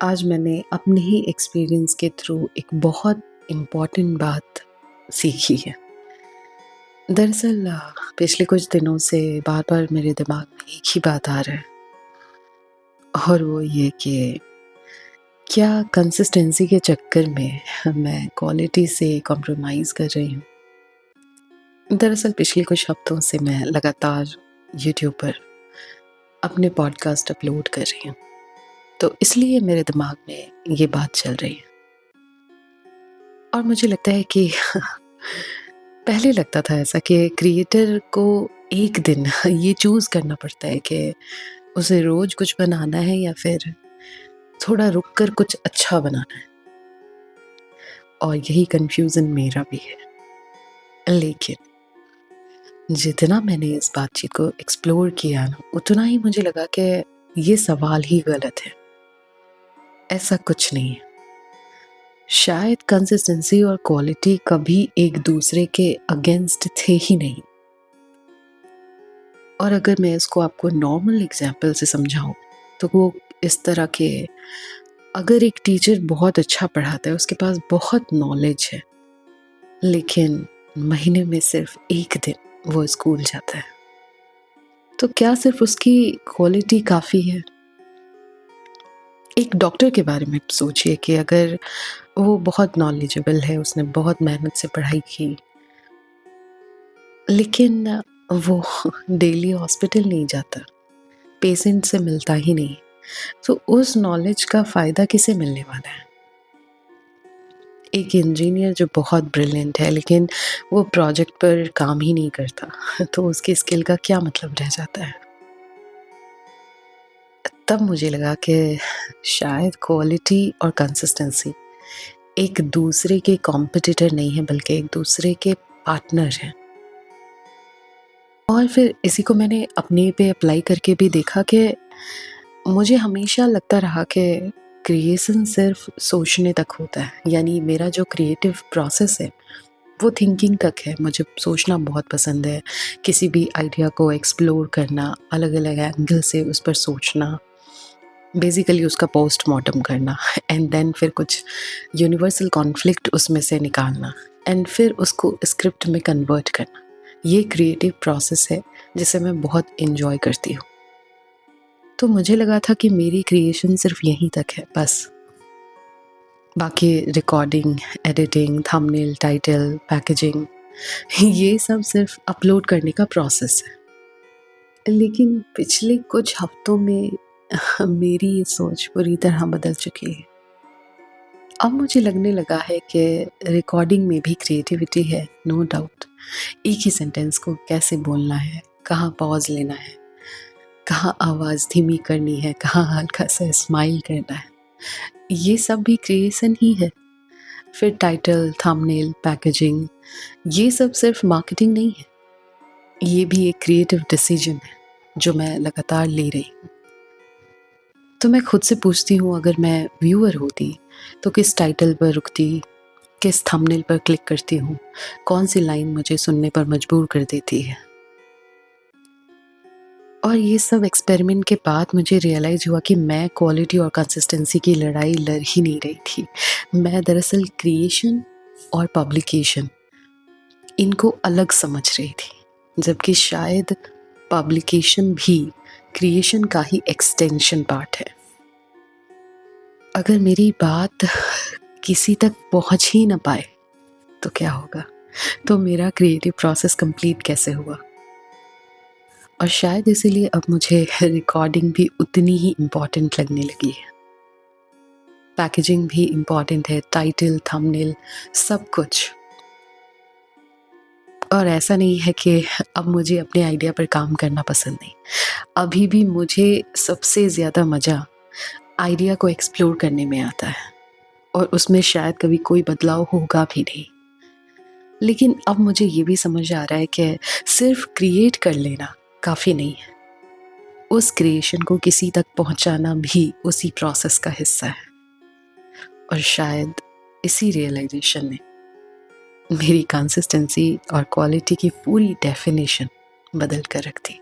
आज मैंने अपने ही एक्सपीरियंस के थ्रू एक बहुत इम्पॉर्टेंट बात सीखी है। दरअसल पिछले कुछ दिनों से बार-बार मेरे दिमाग में एक ही बात आ रहा है और वो ये कि क्या कंसिस्टेंसी के चक्कर में मैं क्वालिटी से कॉम्प्रोमाइज़ कर रही हूँ। दरअसल पिछले कुछ हफ्तों से मैं लगातार यूट्यूब पर अपने पॉडकास्ट अपलोड कर रही हूँ, तो इसलिए मेरे दिमाग में ये बात चल रही है और मुझे लगता है कि पहले लगता था ऐसा कि क्रिएटर को एक दिन ये चूज़ करना पड़ता है कि उसे रोज़ कुछ बनाना है या फिर थोड़ा रुक कर कुछ अच्छा बनाना है, और यही कन्फ्यूज़न मेरा भी है। लेकिन जितना मैंने इस बातचीत को एक्सप्लोर किया ना, उतना ही मुझे लगा कि ये सवाल ही गलत है। ऐसा कुछ नहीं है। शायद कंसिस्टेंसी और क्वालिटी कभी एक दूसरे के अगेंस्ट थे ही नहीं। और अगर मैं इसको आपको नॉर्मल एग्जाम्पल से समझाऊँ, तो वो इस तरह के, अगर एक टीचर बहुत अच्छा पढ़ाता है, उसके पास बहुत नॉलेज है, लेकिन महीने में सिर्फ 1 दिन वो स्कूल जाता है, तो क्या सिर्फ उसकी क्वालिटी काफ़ी है? एक डॉक्टर के बारे में सोचिए कि अगर वो बहुत नॉलेजेबल है, उसने बहुत मेहनत से पढ़ाई की, लेकिन वो डेली हॉस्पिटल नहीं जाता, पेशेंट से मिलता ही नहीं, तो उस नॉलेज का फ़ायदा किसे मिलने वाला है? एक इंजीनियर जो बहुत ब्रिलियंट है, लेकिन वो प्रोजेक्ट पर काम ही नहीं करता, तो उसकी स्किल का क्या मतलब रह जाता है? तब मुझे लगा कि शायद क्वालिटी और कंसिस्टेंसी एक दूसरे के कॉम्पिटिटर नहीं है, बल्कि एक दूसरे के पार्टनर हैं। और फिर इसी को मैंने अपने पे अप्लाई करके भी देखा कि मुझे हमेशा लगता रहा कि क्रिएशन सिर्फ सोचने तक होता है। यानी मेरा जो क्रिएटिव प्रोसेस है, वो थिंकिंग तक है। मुझे सोचना बहुत पसंद है, किसी भी आइडिया को एक्सप्लोर करना, अलग-अलग एंगल से उस पर सोचना, बेसिकली उसका पोस्टमार्टम करना एंड देन फिर कुछ यूनिवर्सल कॉन्फ्लिक्ट उसमें से निकालना एंड फिर उसको स्क्रिप्ट में कन्वर्ट करना। ये क्रिएटिव प्रोसेस है जिसे मैं बहुत एन्जॉय करती हूँ। तो मुझे लगा था कि मेरी क्रिएशन सिर्फ यहीं तक है बस। बाकी recording, editing, thumbnail, title, packaging, ये सब सिर्फ अपलोड करने का प्रोसेस है। लेकिन पिछले कुछ हफ्तों में मेरी ये सोच पूरी तरह बदल चुकी है। अब मुझे लगने लगा है कि रिकॉर्डिंग में भी क्रिएटिविटी है, नो डाउट। एक ही सेंटेंस को कैसे बोलना है, कहाँ पॉज़ लेना है, कहाँ आवाज़ धीमी करनी है, कहाँ हल्का सा स्माइल करना है, ये सब भी क्रिएशन ही है। फिर टाइटल, थंबनेल, पैकेजिंग, ये सब सिर्फ मार्केटिंग नहीं है, ये भी एक क्रिएटिव डिसीजन है जो मैं लगातार ले रही हूँ। तो मैं खुद से पूछती हूँ, अगर मैं व्यूअर होती तो किस टाइटल पर रुकती, किस थंबनेल पर क्लिक करती हूँ, कौन सी लाइन मुझे सुनने पर मजबूर कर देती है। और ये सब एक्सपेरिमेंट के बाद मुझे रियलाइज़ हुआ कि मैं क्वालिटी और कंसिस्टेंसी की लड़ाई लड़ ही नहीं रही थी। मैं दरअसल क्रिएशन और पब्लिकेशन, इनको अलग समझ रही थी, जबकि शायद पब्लिकेशन भी क्रिएशन का ही एक्सटेंशन पार्ट है। अगर मेरी बात किसी तक पहुंच ही ना पाए तो क्या होगा? तो मेरा क्रिएटिव प्रोसेस कंप्लीट कैसे हुआ? और शायद इसीलिए अब मुझे रिकॉर्डिंग भी उतनी ही इम्पोर्टेंट लगने लगी है। पैकेजिंग भी इम्पोर्टेंट है, टाइटल, थंबनेल, सब कुछ। और ऐसा नहीं है कि अब मुझे अपने आइडिया पर काम करना पसंद नहीं। अभी भी मुझे सबसे ज़्यादा मज़ा आइडिया को एक्सप्लोर करने में आता है, और उसमें शायद कभी कोई बदलाव होगा भी नहीं। लेकिन अब मुझे ये भी समझ आ रहा है कि सिर्फ क्रिएट कर लेना काफ़ी नहीं है। उस क्रिएशन को किसी तक पहुंचाना भी उसी प्रोसेस का हिस्सा है। और शायद इसी रियलाइजेशन ने मेरी कंसिस्टेंसी और क्वालिटी की पूरी डेफिनेशन बदल कर रख दी।